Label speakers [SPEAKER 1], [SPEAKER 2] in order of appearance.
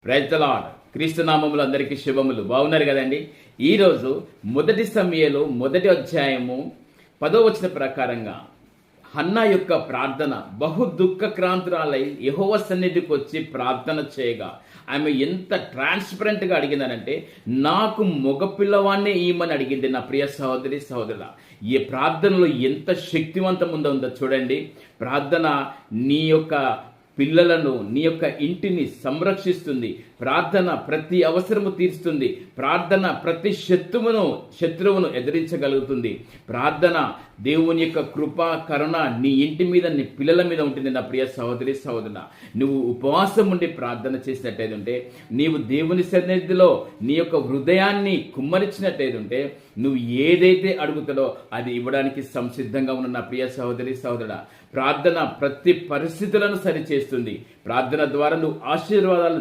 [SPEAKER 1] Praise the lord. క్రీస్తు నామములు అందరికీ శుభములు. బాగున్నారు కదండి. ఈరోజు మొదటి సమూయేలు మొదటి అధ్యాయము 10వ వచనం ప్రకారంగా హన్నా యొక్క ప్రార్థన బహు దుఃఖక్రాంతురాలై యెహోవా సన్నిధికి వచ్చి ప్రార్థన చేయగా ఆమె ఎంత ట్రాన్స్పరెంట్గా అడిగిందనంటే, నాకు మగపిల్లవాన్నే ఇయ్యమని అడిగింది. నా ప్రియ సహోదరి సహోదరుల, ఈ ప్రార్థనలో ఎంత శక్తివంతం ఉందో చూడండి. ప్రార్థన నీ యొక్క పిల్లలను, నీ యొక్క ఇంటిని సంరక్షిస్తుంది. ప్రార్థన ప్రతి అవసరము తీరుస్తుంది. ప్రార్థన ప్రతి శత్రువును ఎదిరించగలుగుతుంది. ప్రార్థన దేవుని యొక్క కృప, కరుణ నీ ఇంటి మీద, నీ పిల్లల మీద ఉంటుంది. నా ప్రియ సహోదరి సహోదరుల, నువ్వు ఉపవాసం ఉండి ప్రార్థన చేసినట్టయితే, నీవు దేవుని సన్నిధిలో నీ యొక్క హృదయాన్ని కుమ్మరించినట్టయితే, నువ్వు ఏదైతే అడుగుతాడో అది ఇవ్వడానికి సంసిద్ధంగా ఉన్న నా ప్రియ సహోదరి సహోదరుడ. ప్రార్థన ప్రతి పరిస్థితులను సరిచేస్తుంది. ప్రార్థన ద్వారా నువ్వు ఆశీర్వాదాలు